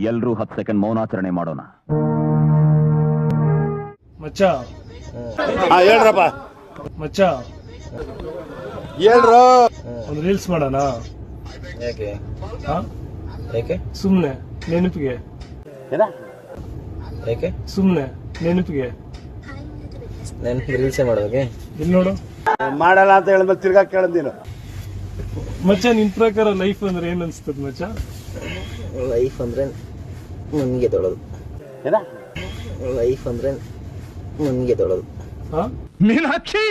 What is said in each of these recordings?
ಎಲ್ರೂ 10 ಸೆಕೆಂಡ್ ಮೌನಾಚರಣೆ ಮಾಡೋಣ. ಮಚ್ಚ ಹೇಳ್ರಪ್ಪ ಮಚ್ಚ ಹೇಳ್ರು. ಒಂದು ರೀಲ್ಸ್ ಮಾಡೋಣ. ಯಾಕೆ ಹಾ ಯಾಕೆ ಸುಮ್ನೆ ನೆನಪಿಗೆ. ಯಾಕೆ ಸುಮ್ನೆ ನೆನಪಿಗೆ. ನೆನಪು ರೀಲ್ಸೇ ಮಾಡೋಕೆ ಇಲ್ಲಿ ನೋಡು. ಮಾಡಲ್ಲ ಅಂತ ಹೇಳಿದ್ಮೇಲೆ ತಿರ್ಗಾ ಕೇಳದ್ ನೀನು. ಮಚ್ಚ ನಿನ್ ಪ್ರಕಾರ ಲೈಫ್ ಅಂದ್ರೆ ಏನ್ ಅನ್ಸ್ತದ ಮಚ್ಚ? ಲೈಫ್ ಅಂದ್ರೆ ನನ್ಗೆ ತೊಳೋದು. ಲೈಫ್ ಅಂದ್ರೆ ನನ್ಗೆ ತೊಳೋದು. ಹಾ ಮೀನಾಕ್ಷಿ,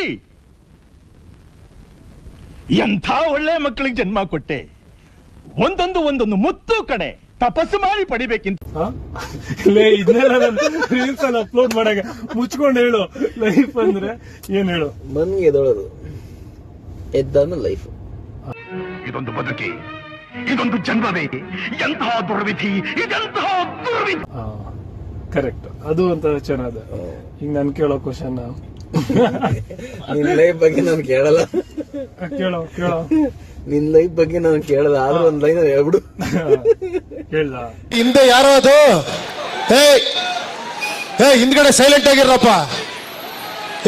ಎಂಥ ಒಳ್ಳೆ ಮಕ್ಕಳಿಗೆ ಜನ್ಮ ಕೊಟ್ಟೆ. ಒಂದೊಂದು ಮುತ್ತು ಕಡೆ ತಪಸ್ಸು ಮಾಡಿ ಪಡಿಬೇಕಿಂತ. ಇದನ್ನೆಲ್ಲ ರೀಲ್ಸ್ ಅಲ್ಲಿ ಅಪ್ಲೋಡ್ ಮಾಡಾಗ ಮುಚ್ಕೊಂಡು ಹೇಳು. ಲೈಫ್ ಅಂದ್ರೆ ಏನ್ ಹೇಳು? ಮನ್ಗೆ ಎದೊಳೋದು, ಎದ್ದಾದ್ಮೇಲೆ ಲೈಫ್. ಇದೊಂದು ಬದುಕಿ, ಇದೊಂದು ಜನ್ಮವೇ, ಎಂತಹ ದುರ್ವಿಧಿ, ಇದೆಂತಹ ದುರ್ವಿಧಿ. ಕರೆಕ್ಟ್, ಅದು ಅಂತ ಚೆನ್ನಾದ. ಈಗ ನಾನು ಕೇಳೋ ಕ್ವಶನ್, ನಿನ್ ಲೈಫ್ ಬಗ್ಗೆ ನಾನು ಕೇಳಲ್ಲ. ಕೇಳೋ ಕೇಳೋ ನಿನ್ ಲೈಫ್ ಬಗ್ಗೆ ನಾನು ಕೇಳಲ್ಲ. ಆದ್ರೂ ಒಂದ್ ಲೈನ್ ಹೇಳ್ಬಿಡು. ಹೇಳ್ದ ಹಿಂದೆ ಯಾರೋ ಅದು. ಹಿಂದ್ಗಡೆ ಸೈಲೆಂಟ್ ಆಗಿರಪ್ಪ.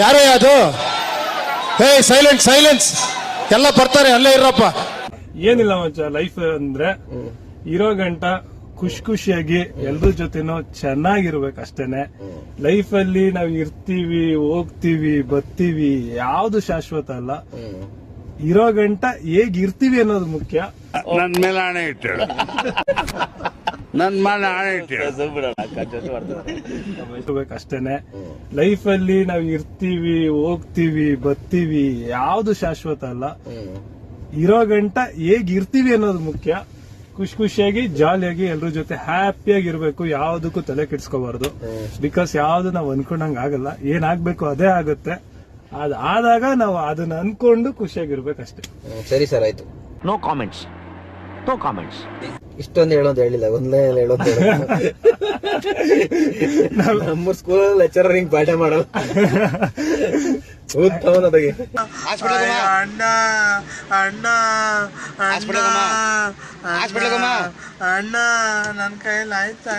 ಯಾರೇ ಅದು? Silent silence. ಎಲ್ಲ ಬರ್ತಾರೆ, ಅಲ್ಲೇ ಇರಪ್ಪ. ಏನಿಲ್ಲ ಮಚ್ಚ, ಲೈಫ್ ಅಂದ್ರೆ ಇರೋ ಗಂಟ ಖುಷಿಯಾಗಿ ಎಲ್ರ ಜೊತೆನೂ ಚೆನ್ನಾಗಿರ್ಬೇಕು ಅಷ್ಟೇನೆ. ಲೈಫ್ ಅಲ್ಲಿ ನಾವ್ ಇರ್ತೀವಿ, ಹೋಗ್ತೀವಿ, ಬರ್ತೀವಿ, ಯಾವ್ದು ಶಾಶ್ವತ ಅಲ್ಲ. ಇರೋ ಗಂಟ ಹೇಗಿರ್ತೀವಿ ಅನ್ನೋದು ಮುಖ್ಯ. ನನ್ ಮೇಲೆ ಆಣೆ ಇಟ್ಟೇಳು. ನನ್ ಮೇಲೆ ಆಣೆ ಇಟ್ಟೇಳು. ಅಷ್ಟೇನೆ. ಲೈಫ್ ಅಲ್ಲಿ ನಾವ್ ಇರ್ತೀವಿ, ಹೋಗ್ತೀವಿ, ಬರ್ತೀವಿ, ಯಾವ್ದು ಶಾಶ್ವತ ಅಲ್ಲ. ಇರೋ ಗಂಟ ಹೇಗಿರ್ತೀವಿ ಅನ್ನೋದು ಮುಖ್ಯ. ಖುಷಿಯಾಗಿ ಜಾಲಿಯಾಗಿ ಎಲ್ರ ಜೊತೆ ಹ್ಯಾಪಿಯಾಗಿ ಇರ್ಬೇಕು. ಯಾವ್ದಕ್ಕೂ ತಲೆ ಕೆಡ್ಸ್ಕೋಬಾರ್ದು. ಬಿಕಾಸ್ ಯಾವ್ದು ನಾವ್ ಅನ್ಕೊಂಡಂಗ ಆಗಲ್ಲ. ಏನಾಗ್ಬೇಕು ಅದೇ ಆಗುತ್ತೆ. ಆದಾಗ ನಾವು ಅದನ್ನ ಅನ್ಕೊಂಡು ಖುಷಿಯಾಗಿರ್ಬೇಕಷ್ಟೇ. ಸರಿ ಸರ್, ಆಯ್ತು. No comments. ಇಷ್ಟೊಂದು ಹೇಳೋದು ಹೇಳಿಲ್ಲ, ಒಂದೇ ಹೇಳೋದು. ನಮ್ಮ ಸ್ಕೂಲಲ್ಲಿ ಲೆಕ್ಚರರ್ ಹಿಂಗ್ ಪಾಠ ಮಾಡೋ ಅದಾಗೆ. ಅಣ್ಣ ನನ್ನ ಕೈಯಲ್ಲಿ ಆಯ್ತಾ?